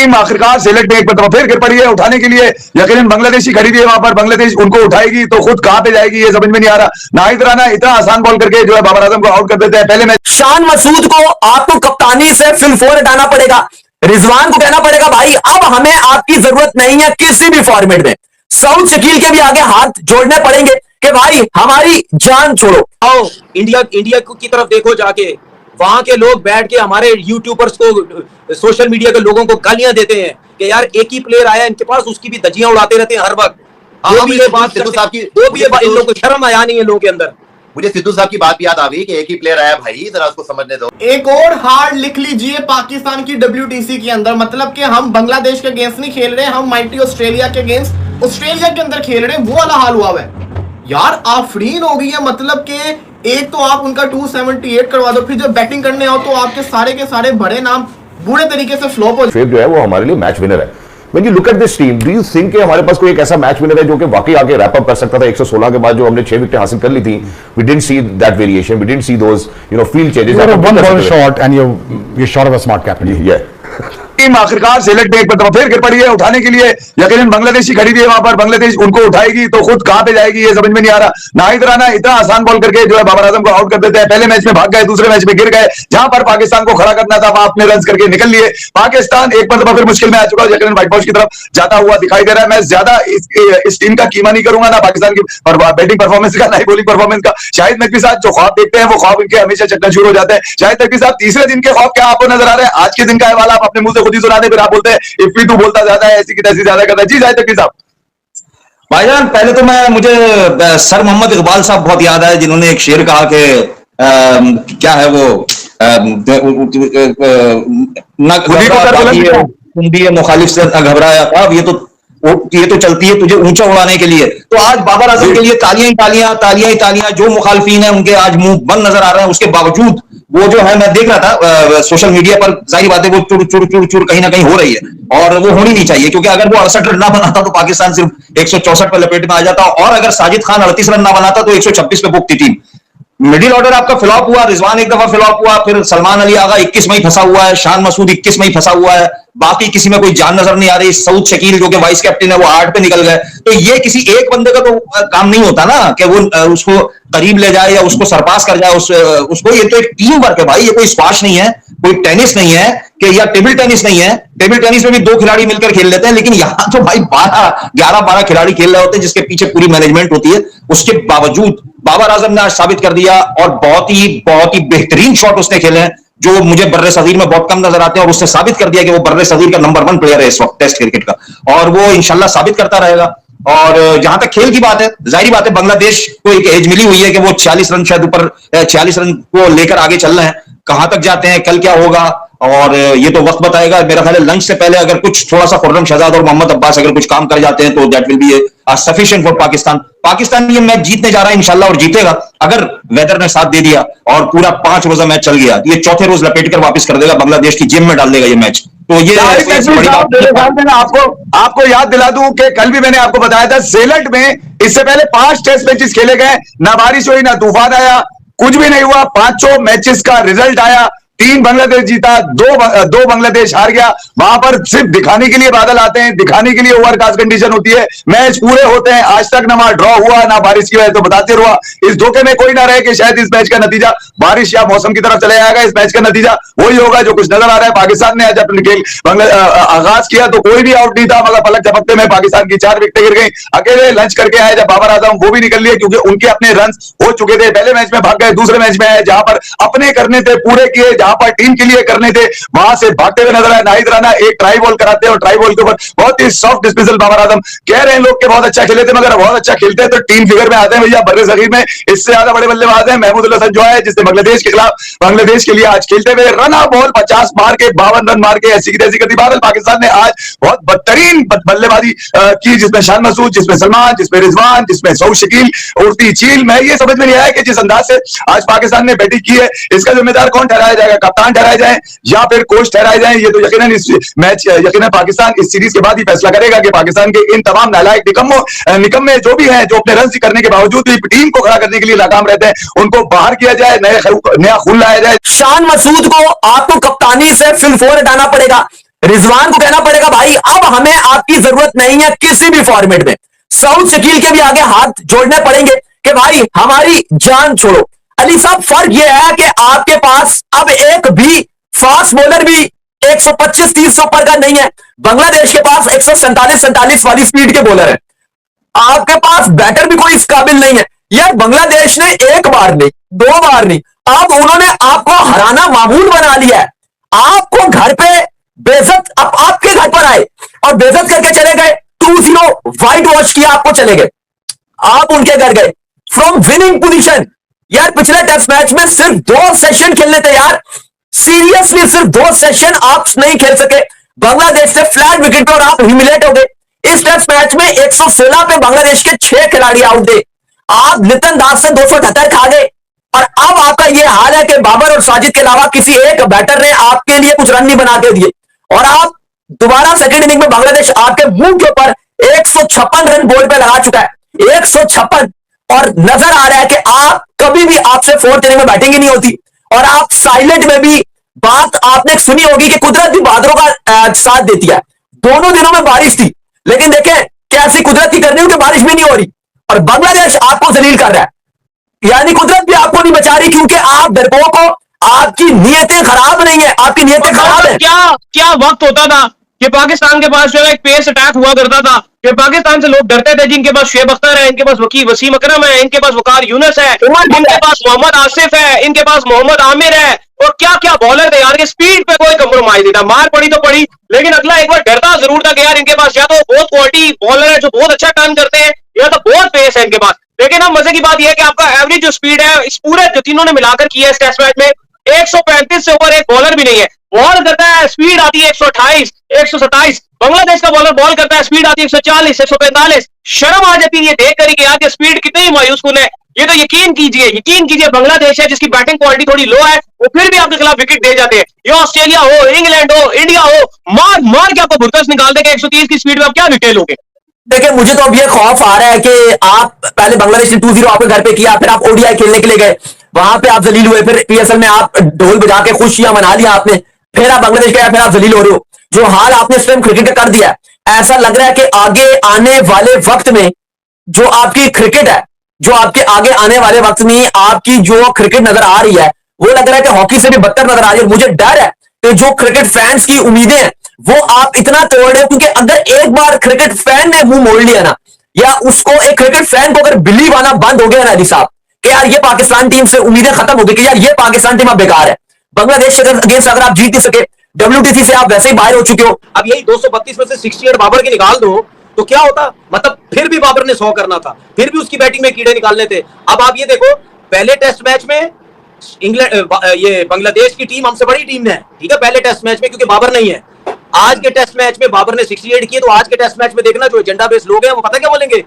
Team आखिरकार select में एक मरतबा फिर गिर पड़ी है उठाने के लिए। यकीनन बांग्लादेशी खड़ी है वहां पर, बांग्लादेश उनको उठाएगी तो खुद कहां पे जाएगी ये समझ में नहीं आ रहा। नाहिद राना इतना आसान बॉल करके जो है बाबर आजम को आउट कर देते हैं पहले मैच। शान मसूद को आपको कप्तानी से फिल 4 हटाना पड़ेगा। रिजवान को कहना पड़ेगा भाई अब हमें आपकी जरूरत नहीं है किसी भी फॉर्मेट में। सऊद शकील के भी आगे हाथ जोड़ने पड़ेंगे कि भाई हमारी जान छोड़ो। आओ इंडिया की तरफ देखो जाके, वहां के लोग बैठ के हमारे यूट्यूबर्स को, सोशल मीडिया के लोगों को गालियां देते हैं कि यार एक ही प्लेयर आया इनके पास, उसकी भी धज्जियां उड़ाते रहते हैं हर वक्त। वो भी ये बात इन लोगों को शर्म आया नहीं है लोगों के अंदर। मुझे सिद्धू साहब की बात याद आ गई कि एक ही प्लेयर आया भाई, जरा उसको समझने दो। एक और हार्ड लिख लीजिए पाकिस्तान की WTC के अंदर, मतलब कि हम बांग्लादेश के अगेंस्ट नहीं खेल रहे, हम माइटी ऑस्ट्रेलिया के अगेंस्ट ऑस्ट्रेलिया के अंदर खेल रहे हैं। वो वाला हाल हुआ है यार, आफरीन हो गई है। मतलब कि एक तो आप उनका 278 करवा दो, फिर जब बैटिंग करने आओ तो आपके सारे बड़े नाम बुरे तरीके से फ्लॉप हो। जो है वो हमारे लिए मैच विनर है। When you look at this team, do you think कि हमारे पास कोई एक ऐसा मैच विनर है जो कि वाकई आगे रैप अप कर सकता था? 116 के बाद जो हमने 6 विकेट हासिल कर ली थी, we didn't see that variation, we didn't see those field changes. You are one ball short and you're short of a smart captain. Yeah. Team आखिरकार सेलेक्ट में एक मरतबा फिर गिर पड़ी है उठाने के लिए। यकीनन बांग्लादेशी खड़ी है वहां पर, बांग्लादेश उनको उठाएगी तो खुद कहां पे जाएगी ये समझ में नहीं आ रहा। नाहिद राना इतना आसान बॉल करके जो है बाबर आजम को आउट कर देते हैं। पहले मैच में भाग गए, दूसरे मैच में गिर गए। जहां पर पाकिस्तान को खड़ा करना था वहां अपने रन करके निकल लिए। पाकिस्तान एक मरतबा फिर मुश्किल में आ चुका है, यकीनन व्हाइट बॉल की तरफ जाता हुआ दिखाई दे रहा है। मैं ज्यादा इस टीम का कीमा नहीं करूंगा, ना पाकिस्तान की बैटिंग परफॉर्मेंस का, ना ही बॉलिंग परफॉर्मेंस का। शाहिद नकवी साहब जो ख्वाब देखते हैं वो ख्वाब इनके हमेशा चकना शुरू हो जाते हैं। शाहिद नकवी साहब तीसरे दिन के ख्वाब क्या आपको नजर आ रहे हैं? आज के दिन का हवाला आप अपने मुंह से खुद ही सुना दे, फिर आप बोलते हैं इफ्फी तू बोलता ज्यादा है, ऐसी की तैसी ज्यादा करता है। जी शाहिद नकवी साहब। भाईजान पहले तो मुझे सर मोहम्मद इकबाल साहब बहुत याद आए, जिन्होंने एक शेर कहा कि क्या है वो मुखालिफ से घबराया था, ये तो चलती है तुझे ऊंचा उड़ाने के लिए। तो आज बाबर आजम के लिए तालियां जो मुखालफीन है उनके आज मुंह बंद नजर आ रहे हैं। उसके बावजूद वो जो है, मैं देख रहा था सोशल मीडिया पर, जाहिर बात है वो चुर कहीं ना कहीं हो रही है और वो होनी नहीं चाहिए, क्योंकि अगर वो 68 रन ना बनाता तो पाकिस्तान सिर्फ 164 पर लपेट में आ जाता, और अगर साजिद खान 38 रन ना बनाता तो 126 पे भुगती टीम। मिडिल ऑर्डर आपका फ्लॉप हुआ, रिजवान एक दफा फ्लॉप हुआ, फिर सलमान अली आगा 21 में ही फंसा हुआ है, शान मसूद 21 में ही फंसा हुआ है, बाकी किसी में कोई जान नजर नहीं आ रही। सऊद शकील जो कि वाइस कैप्टन है वो 8 पे निकल गए। तो ये किसी एक बंदे का तो काम नहीं होता ना कि वो उसको करीब ले जाए या उसको सरपास कर जाए उसको। ये तो एक टीम वर्क है भाई, ये कोई स्क्वाश नहीं है, कोई टेनिस नहीं है कि या टेबल टेनिस नहीं है। टेबल टेनिस में भी 2 खिलाड़ी मिलकर खेल लेते हैं, लेकिन यहां तो भाई 11-12 खिलाड़ी खेल रहे होते हैं जिसके पीछे पूरी मैनेजमेंट होती है। उसके बावजूद बाबर आजम ने आज साबित कर दिया, और बहुत ही बेहतरीन शॉट उसने खेले हैं जो मुझे बर्रे सगीर में बहुत कम नजर आते हैं, और उसने साबित कर दिया कि वो बर्रे सगीर का नंबर 1 प्लेयर है इस वक्त टेस्ट क्रिकेट का, और वो इंशाल्लाह साबित करता रहेगा। और जहां तक खेल की बात है, जाहिर बात है बांग्लादेश को एक एज मिली हुई है कि वो 40 रन शायद ऊपर 46 रन को लेकर आगे चल रहे हैं। कहां तक जाते हैं, कल क्या होगा, और ये तो वक्त बताएगा। मेरा ख्याल है लंच से पहले अगर कुछ थोड़ा सा खुर्रम शहजाद और मोहम्मद अब्बास अगर कुछ काम कर जाते हैं तो that will be sufficient for Pakistan ये मैच जीतने जा रहा है इंशाल्लाह, और जीतेगा अगर वेदर ने साथ दे दिया और पूरा 5 रोजा मैच चल गया। ये चौथे रोज लपेट कर वापस कर देगा, बांग्लादेश की जेब में डाल देगा ये मैच। तो ये आपको याद दिला दूं कि कल भी मैंने आपको बताया था, सेलट में इससे पहले 5 टेस्ट मैचेस खेले गए, ना बारिश हुई ना तूफान आया, कुछ भी नहीं हुआ। 5 मैचेस का रिजल्ट आया, 3 बांग्लादेश जीता, 2 बांग्लादेश हार गया। वहां पर सिर्फ दिखाने के लिए बादल आते हैं, दिखाने के लिए ओवरकास्ट कंडीशन होती है, मैच पूरे होते हैं। आज तक ना वहां ड्रॉ हुआ ना बारिश की वजह तो बताते रहा। इस धोखे में कोई ना रहे कि शायद इस मैच का नतीजा बारिश या मौसम की तरफ चले जाएगा। इस मैच का नतीजा वही होगा जो कुछ नजर आ रहा है। पाकिस्तान ने आज अपने खेल आगाज किया तो कोई भी आउट नहीं था, मगर पलक झपकते में पाकिस्तान की 4 विकेटें गिर गई। अकेले लंच करके आए जब बाबर आजम, वो भी निकल लिए क्योंकि उनके अपने रन हो चुके थे। पहले मैच में भाग गए, दूसरे मैच में आए जहां पर अपने करने थे पूरे किए, जहां पर टीम के लिए करने थे वहां से भागते हुए नजर आए। नाहिद राना एक ट्राई बॉल कराते हैं और ट्राई बॉल के ऊपर बहुत ही सॉफ्ट डिस्मिसल। बाबर आजम कह रहे हैं लोग के बहुत अच्छा खेले थे, मगर बहुत अच्छा खेलते हैं तो टीम फिगर में आते हैं भैया। बर्रे सगीर में इससे ज्यादा बड़े बल्लेबाज हैं महमूद हसन जो है, जिसने बांग्लादेश के खिलाफ बांग्लादेश के लिए आज खेलते हुए रन बॉल 50 मार के 52 रन मार के ऐसी की तैसी कर दी। बादल पाकिस्तान ने आज बहुत बदतरीन बल्लेबाजी की, जिसमें शान मसूद, जिसमें सलमान, जिसमें रिजवान, जिसमें सऊद शकील उड़ती चील। मैं ये समझ में नहीं आया कि जिस अंदाज से आज पाकिस्तान ने बैटिंग की है इसका जिम्मेदार कौन ठहराया जाएगा, कप्तान ठहराया जाए या फिर कोच ठहराए जाए। ये तो यकीनन इस मैच यकीनन पाकिस्तान इस सीरीज के बाद ही फैसला करेगा कि पाकिस्तान के इन तमाम नालायक निकम्मे जो भी हैं, जो अपने रन करने के बावजूद भी टीम को खड़ा करने के लिए नाकाम रहते हैं, उनको बाहर किया जाए, नया खून लाया जाए। शान मसूद को आपको कप्तानी से फिल 4 हटाना पड़ेगा। रिजवान को कहना पड़ेगा भाई अब हमें आपकी जरूरत नहीं है किसी भी फॉर्मेट में। सऊद शकील के भी आगे हाथ जोड़ने पड़ेंगे कि भाई हमारी जान छोड़ो। अली साहब फर्क यह है कि आपके पास अब एक भी फास्ट बॉलर भी 125-30 से ऊपर का नहीं है। बांग्लादेश के पास 147-47 वाली स्पीड के बॉलर है। आपके पास बैटर भी कोई इस काबिल नहीं है। यार बांग्लादेश ने एक बार नहीं, दो बार नहीं, अब उन्होंने आपको हराना मामूल बना लिया है। आपको घर पे बेइज्जत, अब आपके घर पर आए और बेइज्जत करके चले गए, 2-0 व्हाइट वॉश किया, आपको चले गए, आप उनके घर गए फ्रॉम विनिंग पोजीशन। यार पिछले टेस्ट मैच में सिर्फ 2 सेशन खेलने थे यार, सीरियसली सिर्फ 2 सेशन आप नहीं खेल सके। बांग्लादेश से फ्लैट विकेट पर आप ह्यूमिलेट हो गए। इस टेस्ट मैच में 116 पे बांग्लादेश के 6 खिलाड़ी आउट थे। आप लिटन दास से 278 खा गए और अब आपका यह हाल है कि बाबर और साजिद के अलावा किसी एक बैटर ने आपके लिए कुछ रन नहीं बना के दिए और आप दोबारा सेकंड इनिंग में बांग्लादेश आपके मुंह के ऊपर 156 रन बोर्ड पे लगा चुका है, 156, और नजर आ रहा है कि आप कभी भी आपसे 4th इनिंग में बैटिंग ही नहीं होती। और आप साइलेंट में भी बात आपने सुनी होगी कि कुदरत भी बादलों का साथ देती है। दोनों दिनों में बारिश थी, लेकिन देखें कैसी कुदरत की करनी हो कि बारिश भी नहीं हो रही और बांग्लादेश आपको जलील कर रहा है। यानी कुदरत भी आपको नहीं बचा रही क्योंकि आप डरपोक हो, आपकी नीयतें खराब नहीं है, आपकी नीयतें खराब है। क्या वक्त होता था कि पाकिस्तान के पास जो है एक पेस अटैक हुआ करता था कि पाकिस्तान से लोग डरते थे, जिनके पास शुएब अख्तर है, इनके पास वसीम अकरम है, इनके पास वकार यूनुस है, इनके पास मोहम्मद आसिफ है, इनके पास मोहम्मद आमिर है, और क्या क्या बॉलर थे यार, स्पीड पे कोई कंप्रोमाइज नहीं था। मार पड़ी तो पड़ी, लेकिन अगला एक बार डरता जरूर था कि यार इनके पास या तो बहुत क्वालिटी बॉलर है जो बहुत अच्छा टर्न करते हैं या तो बहुत पेस है इनके पास। लेकिन अब मजे की बात यह है कि आपका एवरेज जो स्पीड है इस पूरे जो तीनों ने मिलाकर किया इस टेस्ट मैच में 135 से ऊपर एक बॉलर भी नहीं है। बॉल करता है, स्पीड आती है 128, 127। बांग्लादेश का बॉलर बॉल करता है, स्पीड आती है 140, 145। शर्म आ जाती है ये देख कर कि यार स्पीड कितनी मायूस कुन है। ये तो यकीन कीजिए बांग्लादेश है जिसकी बैटिंग क्वालिटी थोड़ी लो है, वो फिर भी आपके खिलाफ विकेट दे जाते हैं। ये ऑस्ट्रेलिया हो, इंग्लैंड हो, इंडिया हो, मार के आपको भुरकस निकाल देगा 130 की स्पीड में, आप क्या विकेट लोगे। देखिए मुझे तो अब ये खौफ आ रहा है कि आप पहले बांग्लादेश ने 2-0 आपके घर पे किया, फिर आप ओडीआई खेलने के लिए गए, वहां पे आप जलील हुए, फिर पीएसएल में आप ढोल बजा के खुशियां मना लिया आपने, फिर आप बांग्लादेश गए, फिर आप जलील हो रहे हो। जो हाल आपने इस टाइम क्रिकेट का कर दिया, ऐसा लग रहा है कि आगे आने वाले वक्त में जो आपकी क्रिकेट है, जो आपके आगे आने वाले वक्त में आपकी जो क्रिकेट नजर आ रही है, वो लग रहा है कि हॉकी से भी बदतर नजर आ रही है। मुझे डर है कि जो क्रिकेट फैंस की उम्मीदें हैं वो आप इतना तोड़ रहे हो, क्योंकि अगर एक बार क्रिकेट फैन ने मुंह मोड़ लिया ना, या उसको एक क्रिकेट फैन को अगर बिलीव आना बंद हो गया ना अली साहब कि यार ये पाकिस्तान टीम से उम्मीदें खत्म हो गई कि यार ये पाकिस्तान टीम अब बेकार है, बांग्लादेश के अगेंस्ट अगर आप जीत नहीं सके, WTC से आप वैसे ही बाहर हो चुके हो। अब यही 232 में से 68 बाबर के निकाल दो तो क्या होता, मतलब फिर भी बाबर ने 100 करना था, फिर भी उसकी बैटिंग में कीड़े निकालने थे। अब आप ये देखो, पहले टेस्ट मैच में इंग्लैंड ये बांग्लादेश की टीम हमसे बड़ी टीम है, ठीक है, पहले टेस्ट मैच में, क्योंकि बाबर नहीं है। आज के टेस्ट मैच में बाबर ने 68 किए, तो आज के टेस्ट मैच में देखना जो एजेंडा बेस लोग हैं वो पता क्या बोलेंगे,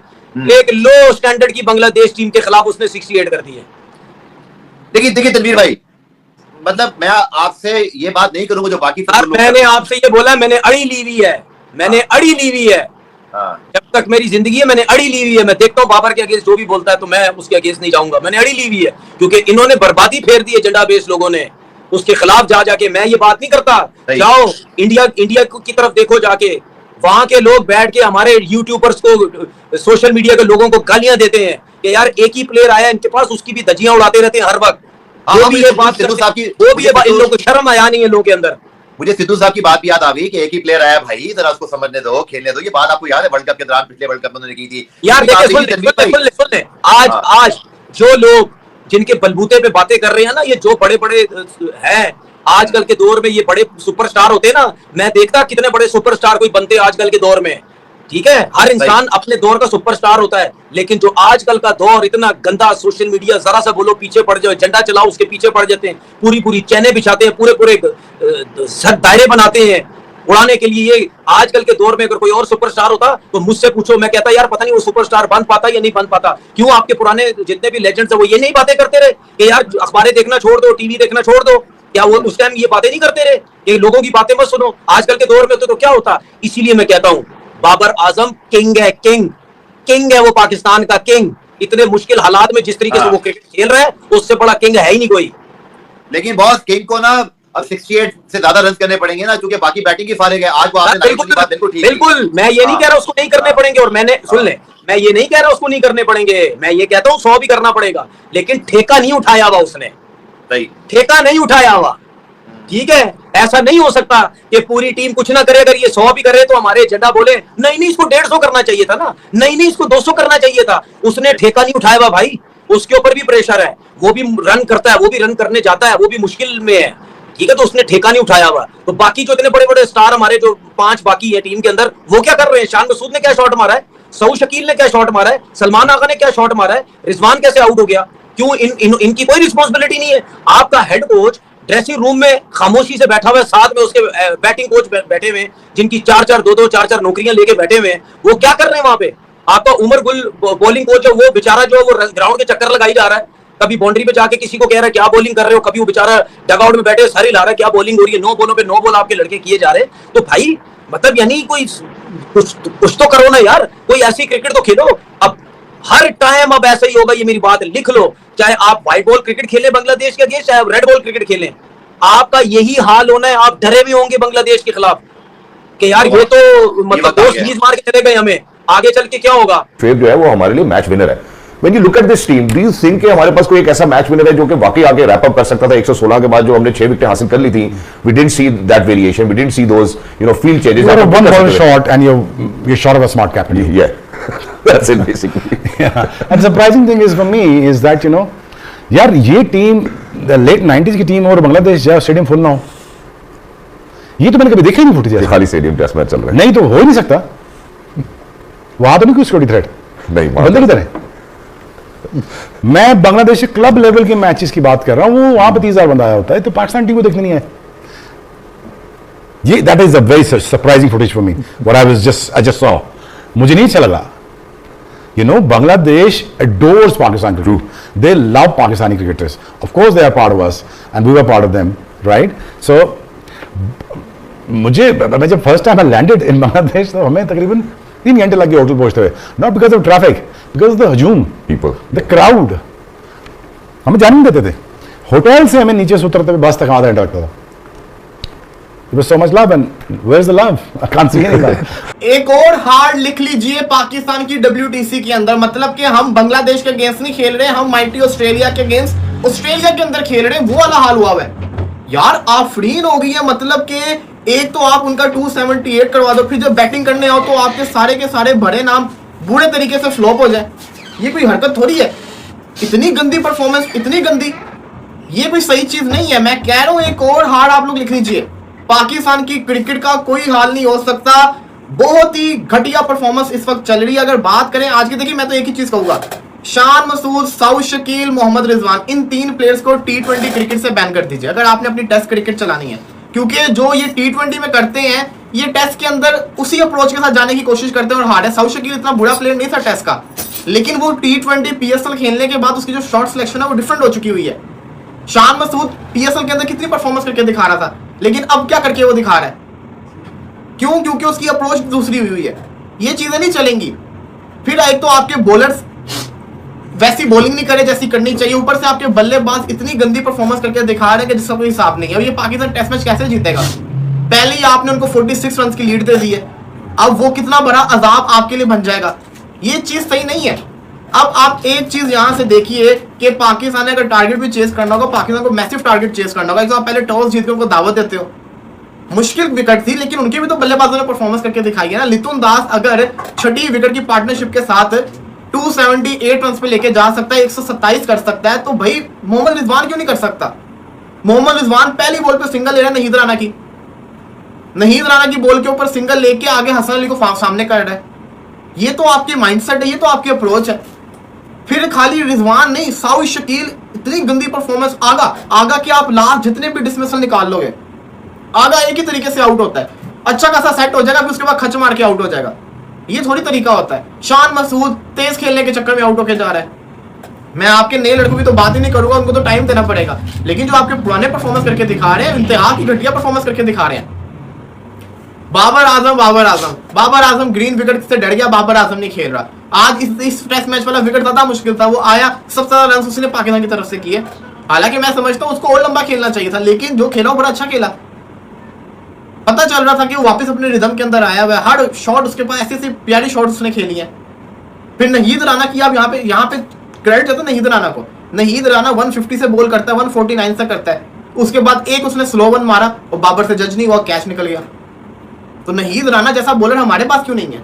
एक लो स्टैंडर्ड की बांग्लादेश टीम के खिलाफ उसने 68 कर दी है। देखिए तनवीर भाई, मतलब मैं आपसे ये बात नहीं करूंगा जो बाकी मैंने आपसे ये बोला, मैंने अड़ी ली हुई है, मैंने अड़ी ली हुई है। जब तक मेरी जिंदगी है मैंने अड़ी ली हुई है। मैं देखता हूँ बाबर के अगेंस्ट जो भी बोलता है तो मैं उसके अगेंस्ट नहीं जाऊंगा, मैंने अड़ी ली हुई है, क्योंकि इन्होंने बर्बादी फेर दी एजेंडा बेस लोगों ने, उसके खिलाफ जा जाके मैं ये बात नहीं करता। जाओ इंडिया की तरफ देखो जाके, वहां के लोग बैठ के हमारे यूट्यूबर्स को, सोशल मीडिया के लोगों को गालियां देते हैं कि यार एक ही प्लेयर आया इनके पास, उसकी भी धज्जियां उड़ाते रहते हैं हर वक्त। वो भी ये बात, इन लोगों को शर्म आया नहीं है लोगों के अंदर। मुझे सिद्धू साहब की बात भी याद आ गई कि एक ही प्लेयर आया भाई, जरा उसको समझने दो, खेलने दो। ये बात आपको याद है वर्ल्ड कप के दौरान, पिछले वर्ल्ड कप में उन्होंने की थी यार। सुन ले, आज जो लोग जिनके बलबूते पे बातें कर रहे हैं ना, ये जो बड़े बड़े हैं आजकल के दौर में, ये बड़े सुपरस्टार होते हैं ना, मैं देखता कितने बड़े सुपरस्टार कोई बनते आजकल के दौर में, ठीक है। हर इंसान अपने दौर का सुपरस्टार होता है, लेकिन जो आजकल का दौर इतना गंदा, सोशल मीडिया जरा सा बोलो पीछे पड़ जाओ, झंडा चलाओ उसके पीछे पड़ जाते हैं, पूरी चैने बिछाते हैं, पूरे दायरे बनाते हैं उड़ाने के लिए। ये आजकल के दौर में अगर कोई और सुपरस्टार होता तो मुझसे पूछो, मैं कहता यार पता नहीं वो सुपरस्टार बन पाता या नहीं बन पाता। क्यों आपके पुराने जितने भी लेजेंड्स है वो ये नहीं बातें करते रहे कि यार अखबारें देखना छोड़ दो, टीवी देखना छोड़ दो? क्या वो उस टाइम ये बातें नहीं करते रहे कि लोगों की बातें मत सुनो? आजकल के दौर में तो क्या होता। इसीलिए मैं कहता हूं बाबर आजम किंग है, किंग है वो, पाकिस्तान का किंग। इतने मुश्किल हालात में जिस तरीके से वो क्रिकेट खेल रहा है उससे बड़ा किंग है ही नहीं कोई। लेकिन बॉस, किंग को ना अब 68 से ज्यादा रन करने पड़ेंगे ना, क्योंकि बाकी बैटिंग की फारिग है। आज वो आपने बिल्कुल बात बिल्कुल ठीक है। बिल्कुल, मैं ये नहीं कह रहा उसको नहीं करने पड़ेंगे, और मैंने सुन ले, मैं ये नहीं कह रहा उसको नहीं करने पड़ेंगे, मैं ये कहता हूँ 100 भी करना पड़ेगा, लेकिन ठेका नहीं उठाया हुआ उसने, सही ठेका नहीं उठाया हुआ। ठीक है, ऐसा नहीं हो सकता कि पूरी टीम कुछ ना करे, अगर ये 100 भी करे तो हमारे एजेंडा बोले नहीं इसको 150 करना चाहिए था ना, नहीं इसको 200 करना चाहिए था। उसने ठेका नहीं उठाया हुआ भाई, उसके ऊपर भी प्रेशर है, वो भी रन करता है, वो भी रन करने जाता है, वो भी मुश्किल में है। ठीक है, तो उसने ठेका नहीं उठाया हुआ। तो बाकी जो इतने बड़े बड़े स्टार हमारे जो 5 बाकी है टीम के अंदर, वो क्या कर रहे हैं? शान मसूद ने क्या शॉट मारा है, सऊद शकील ने क्या शॉट मारा है, सलमान आगा ने क्या शॉट मारा है, रिजवान कैसे आउट हो गया? क्यों इनकी कोई रिस्पॉन्सिबिलिटी नहीं है? आपका हेड कोच ड्रेसिंग रूम में खामोशी से बैठा हुआ है, साथ में उसके बैटिंग कोच बैठे हुए, जिनकी 4-4 2-2 4-4 नौकरियां लेके बैठे हुए, वो क्या कर रहे हैं वहां पे? आपका उमर गुल बॉलिंग कोच है, वो बेचारा जो है वो ग्राउंड के चक्कर लगाई जा रहा है, कभी बाउंड्री पे जाके किसी को कह रहा है क्या बॉलिंग कर रहे हो, कभी वो बेचारा डगआउट में बैठे सारी ला रहा है क्या बॉलिंग हो रही है, 9 बॉलों पे 9 बॉल आपके लड़के किए जा रहे हैं। तो भाई मतलब यानी कोई कुछ तो करो ना यार, कोई ऐसी क्रिकेट तो खेलो। अब हर टाइम अब ऐसा ही होगा, ये मेरी बात लिख लो, चाहे आप व्हाइट बॉल क्रिकेट खेलें बांग्लादेश के अगेंस्ट, चाहे आप रेड बॉल क्रिकेट खेलें, आपका यही हाल होना है। आप डरे भी होंगे बांग्लादेश के खिलाफ कि यार ये तो मतलब दोस्त नीज मार के चले गए, हमें आगे चल के क्या होगा। फेव जो है वो हमारे लिए मैच विनर है। When you look at this team, do you think कि हमारे पास कोई एक ऐसा मैच विनर है जो कि वाकई आगे रैप अप कर सकता था? 116 के बाद जो हमने 6 विकेटें हासिल कर ली थी, we didn't see that variation, we didn't see those field changes. You are one ball short and you're short of a smart captain. Yeah, that's it basically. Yeah. And surprising thing is for me is that यार ये team late 90s की team और बांग्लादेश जाए stadium full ना हो, ये तो मैंने कभी देखा ही नहीं फुटी जाए। खाली स्टेडियम टेस्ट मैच चल रहा है। नहीं तो हो ही नहीं सकता, वहां तो नहीं कोई सिक्योरिटी थ्रेट, नहीं बंदे किधर है? मैं बांग्लादेश के क्लब लेवल के मैचेस की बात कर रहा हूं, वो वहां पे 30,000 बंदा आया होता है, तो पाकिस्तान टीम को देखने नहीं है। ये that is a very surprising footage for me, what I just saw. मुझे नहीं अच्छा लगा। Bangladesh adores Pakistan cricket. They love Pakistani cricketers. Of course, they are part of us, and we were part of them, right? So, मैं जब first time I landed in Bangladesh, तो हमें तकरीबन 3 घंटे लग गए होटल पहुंचते हुए, not because of traffic, because of the हजूम, पीपल, द क्राउड। हमें जाने नहीं देते थे, होटल से हमें नीचे से उतरते हुए बस तक आधा घंटा लगता था। There was so much love, and where's the love? I can't see any love. एक और हार लिख लीजिए पाकिस्तान की WTC के अंदर, मतलब कि हम बांग्लादेश के अगेंस्ट नहीं खेल रहे, हम माइटी ऑस्ट्रेलिया के अगेंस्ट ऑस्ट्रेलिया के अंदर खेल रहे हैं। वो वाला हाल हुआ है यार, आफरीन हो गई है। मतलब कि एक तो आप उनका 278 करवा दो, फिर जब बैटिंग करने आओ तो आपके सारे के सारे बड़े नाम बुरे तरीके से फ्लॉप हो जाए। ये कोई हरकत थोड़ी है, इतनी गंदी परफॉर्मेंस, इतनी गंदी, ये कोई सही चीज नहीं है। मैं कह रहा हूं एक और हार आप लोग लिख लीजिए। पाकिस्तान की क्रिकेट का कोई हाल नहीं हो सकता, बहुत ही घटिया परफॉर्मेंस इस वक्त चल रही है। अगर बात करें आज की, देखिए मैं तो एक ही चीज कहूंगा, शान मसूद, सऊद शकील, मोहम्मद रिजवान, इन 3 प्लेयर्स को T20 क्रिकेट से बैन कर दीजिए अगर आपने अपनी टेस्ट क्रिकेट चलानी है, क्योंकि जो ये T20 में करते हैं, ये टेस्ट के अंदर उसी अप्रोच के साथ जाने की कोशिश करते हैं और हार है। सऊद शकील इतना बुरा प्लेयर नहीं था टेस्ट का, लेकिन वो T20 PSL खेलने के बाद उसकी जो शॉट सिलेक्शन है वो डिफरेंट हो चुकी हुई है। शान मसूद PSL के अंदर कितनी परफॉर्मेंस करके दिखा रहा था, लेकिन अब क्या करके वो दिखा रहा है? क्यों? क्योंकि उसकी अप्रोच दूसरी हुई है। ये चीजें नहीं चलेंगी। फिर एक तो आपके बॉलर्स वैसी बॉलिंग नहीं करे जैसी करनी चाहिए, ऊपर से आपके बल्लेबाज इतनी गंदी परफॉर्मेंस करके दिखा रहे हैं कि जिसका कोई हिसाब नहीं है। अब ये पाकिस्तान टेस्ट मैच कैसे जीतेगा? पहले ही आपने उनको 46 रन की लीड दे दी है, अब वो कितना बड़ा अजाब आपके लिए बन जाएगा। ये चीज सही नहीं है। अब आप एक चीज यहां से देखिए कि पाकिस्तान ने अगर टारगेट भी चेस करना होगा, पाकिस्तान को मैसिव टारगेट चेस करना होगा। तो आप पहले टॉस जीत के उनको दावत देते हो, मुश्किल विकेट थी, लेकिन उनके भी तो बल्लेबाजों ने परफॉर्मेंस करके दिखाई है ना। लितुन दास अगर छठी विकेट की पार्टनरशिप के साथ 278 रन पे लेके जा सकता है, 127 कर सकता है, तो भाई मोहम्मद रिजवान क्यों नहीं कर सकता? मोहम्मद रिजवान पहली बॉल पे सिंगल ले रहा है नहीद राना की बॉल के ऊपर सिंगल लेके आगे हसन अली को सामने कर रहा है। ये तो आपके माइंडसेट है, ये तो आपकी अप्रोच है। फिर खाली रिजवान नहीं, सऊद शकील इतनी गंदी परफॉर्मेंस, आगा के आप लास्ट जितने भी डिसमिसल निकाल लोगे, आगा एक ही तरीके से आउट होता है, अच्छा खासा सेट हो जाएगा, फिर उसके बाद खच मार के आउट हो जाएगा। ये थोड़ी तरीका होता है। शान मसूद तेज खेलने के चक्कर में आउट होके जा रहा है। मैं आपके नए लड़कों की तो बात ही नहीं करूंगा, उनको तो टाइम देना पड़ेगा, लेकिन जो आपके पुराने परफॉर्मेंस करके दिखा रहे हैं, इंतहा की घटिया परफॉर्मेंस करके दिखा रहे हैं। बाबर आजम ग्रीन विकेट से डर गया, बाबर आजम नहीं खेल रहा। आज इस टेस्ट मैच वाला विकेट ज्यादा मुश्किल था, वो आया, सबसे ज्यादा रन उसने पाकिस्तान की तरफ से किए, हालांकि मैं समझता हूं उसको और लंबा खेलना चाहिए था, लेकिन जो खेला वो बड़ा अच्छा खेला। पता चल रहा था कि वो वापस अपने रिदम के अंदर आया हुआ है, हर शॉट उसके पास ऐसी ऐसी प्यारी शॉट उसने खेली है। फिर नहीद राना की आप यहाँ पे क्रेडिट देते नहीद राना को। नहीद राना 150 से बॉल करता है, 149 से करता है, उसके बाद एक उसने स्लो वन मारा और बाबर से जज नहीं हुआ, कैच निकल गया। तो नहीद राना जैसा बॉलर हमारे पास क्यों नहीं है?